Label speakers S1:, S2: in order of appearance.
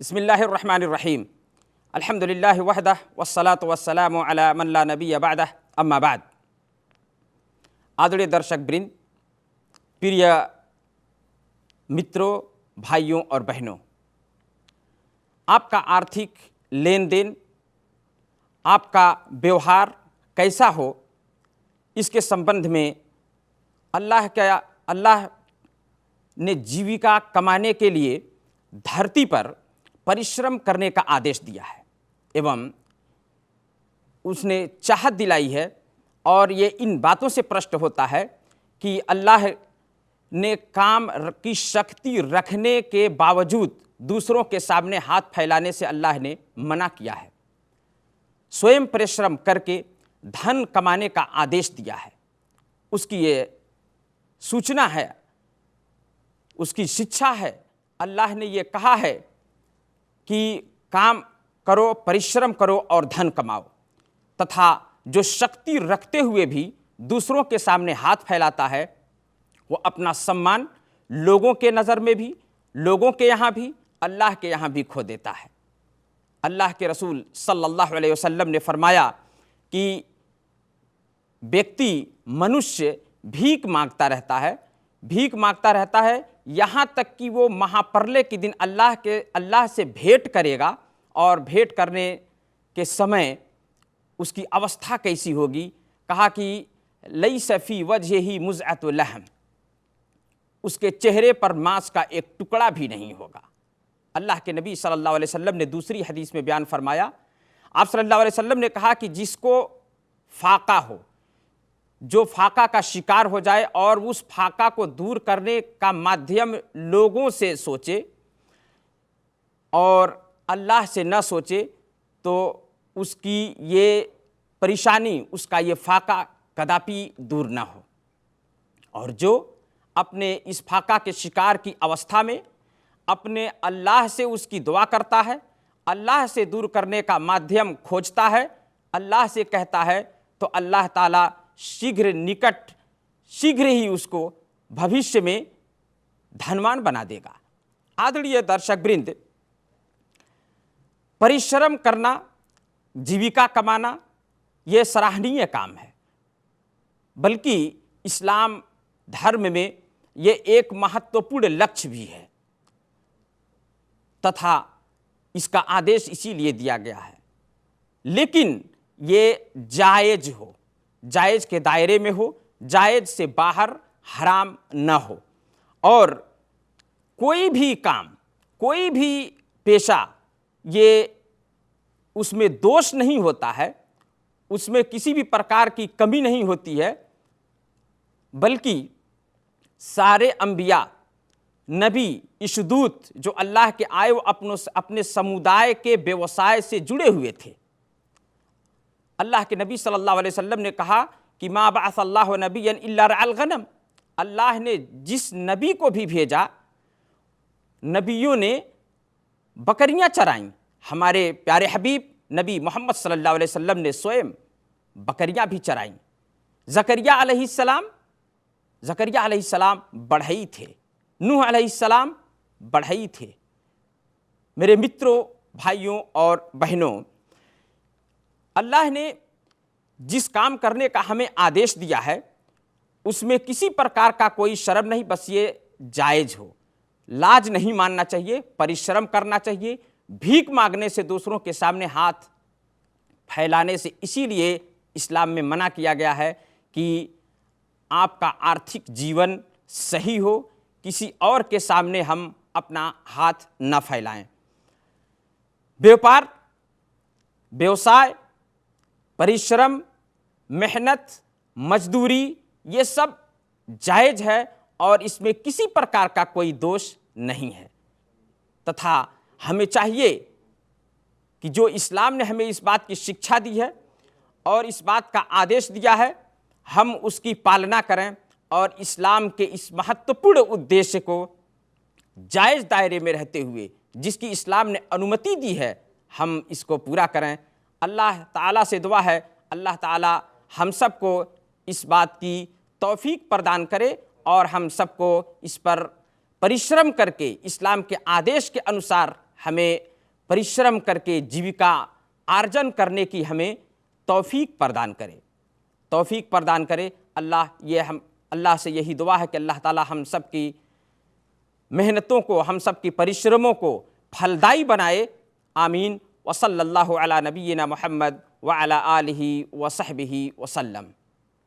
S1: बिस्मिल्लाहिर्रहमानिर्रहीम अल्हम्दुलिल्लाहि वहदह वस्सलातु वस्सलामु अला मन ला नबिय्य बअदह अम्मा बाद। आदरणीय दर्शक वृंद, प्रिय मित्रों, भाइयों और बहनों, आपका आर्थिक लेन देन, आपका व्यवहार कैसा हो, इसके संबंध में अल्लाह ने जीविका कमाने के लिए धरती पर परिश्रम करने का आदेश दिया है एवं उसने चाहत दिलाई है। और ये इन बातों से प्रश्न होता है कि अल्लाह ने काम की शक्ति रखने के बावजूद दूसरों के सामने हाथ फैलाने से अल्लाह ने मना किया है। स्वयं परिश्रम करके धन कमाने का आदेश दिया है। उसकी ये सूचना है, उसकी शिक्षा है। अल्लाह ने ये कहा है कि काम करो, परिश्रम करो और धन कमाओ, तथा जो शक्ति रखते हुए भी दूसरों के सामने हाथ फैलाता है वो अपना सम्मान लोगों के नज़र में भी, लोगों के यहाँ भी, अल्लाह के यहाँ भी खो देता है। अल्लाह के रसूल सल्लल्लाहु अलैहि वसल्लम ने फरमाया कि व्यक्ति, मनुष्य भीख मांगता रहता है यहाँ तक कि वो महाप्रलय के दिन अल्लाह से भेंट करेगा, और भेंट करने के समय उसकी अवस्था कैसी होगी। कहा कि लैसा फी वजहिही मुज़अतु लहम, उसके चेहरे पर मांस का एक टुकड़ा भी नहीं होगा। अल्लाह के नबी सल्लल्लाहु अलैहि वसल्लम ने दूसरी हदीस में बयान फरमाया, आप सल्लल्लाहु अलैहि वसल्लम ने कहा कि जिसको फाका हो, जो फाका का शिकार हो जाए और उस फाका को दूर करने का माध्यम लोगों से सोचे और अल्लाह से न सोचे, तो उसकी ये परेशानी, उसका ये फाका कदापि दूर ना हो। और जो अपने इस फाका के शिकार की अवस्था में अपने अल्लाह से उसकी दुआ करता है, अल्लाह से दूर करने का माध्यम खोजता है, अल्लाह से कहता है, तो अल्लाह ताला शीघ्र ही उसको भविष्य में धनवान बना देगा। आदरणीय दर्शक वृंद, परिश्रम करना, जीविका कमाना, ये सराहनीय काम है, बल्कि इस्लाम धर्म में ये एक महत्वपूर्ण लक्ष्य भी है, तथा इसका आदेश इसीलिए दिया गया है। लेकिन ये जायज़ हो, जायज़ के दायरे में हो, जायज़ से बाहर हराम न हो। और कोई भी काम, कोई भी पेशा, ये उसमें दोष नहीं होता है, उसमें किसी भी प्रकार की कमी नहीं होती है, बल्कि सारे अंबिया, नबी, इशदूत जो अल्लाह के आए वो अपने समुदाय के व्यवसाय से जुड़े हुए थे। अल्लाह के नबी सल्लल्लाहु अलैहि वसल्लम ने कहा कि मा बअसल्लाहु नबिय्यन इल्ला रअल गनम, अल्लाह ने जिस नबी को भी भेजा, नबियों ने बकरियां चराईं। हमारे प्यारे हबीब नबी मोहम्मद सल्लल्लाहु अलैहि वसल्लम ने स्वयं बकरियां भी चराईं। ज़करिया अलैहिस्सलाम बढ़ई थे, नूह अलैहिस्सलाम बढ़ई थे। मेरे मित्रों, भाइयों और बहनों, अल्लाह ने जिस काम करने का हमें आदेश दिया है उसमें किसी प्रकार का कोई शर्म नहीं, बस ये जायज़ हो। लाज नहीं मानना चाहिए, परिश्रम करना चाहिए। भीख मांगने से, दूसरों के सामने हाथ फैलाने से इसीलिए इस्लाम में मना किया गया है कि आपका आर्थिक जीवन सही हो, किसी और के सामने हम अपना हाथ न फैलाएं। व्यापार, व्यवसाय, परिश्रम, मेहनत, मजदूरी, ये सब जायज़ है और इसमें किसी प्रकार का कोई दोष नहीं है। तथा हमें चाहिए कि जो इस्लाम ने हमें इस बात की शिक्षा दी है और इस बात का आदेश दिया है, हम उसकी पालना करें और इस्लाम के इस महत्वपूर्ण उद्देश्य को जायज़ दायरे में रहते हुए, जिसकी इस्लाम ने अनुमति दी है, हम इसको पूरा करें। अल्लाह ताला से दुआ है, अल्लाह ताला हम सबको इस बात की तौफीक प्रदान करे और हम सबको इस पर परिश्रम करके इस्लाम के आदेश के अनुसार हमें परिश्रम करके जीविका आर्जन करने की हमें तौफीक प्रदान करे, तौफीक प्रदान करे। अल्लाह से यही दुआ है कि अल्लाह ताला हम सब की मेहनतों को, हम सब की परिश्रमों को फलदायी बनाए। आमीन। व सल्लल्लाहु अला नबीना मुहम्मद व अला आलिहि व सहबिहि वसल्लम।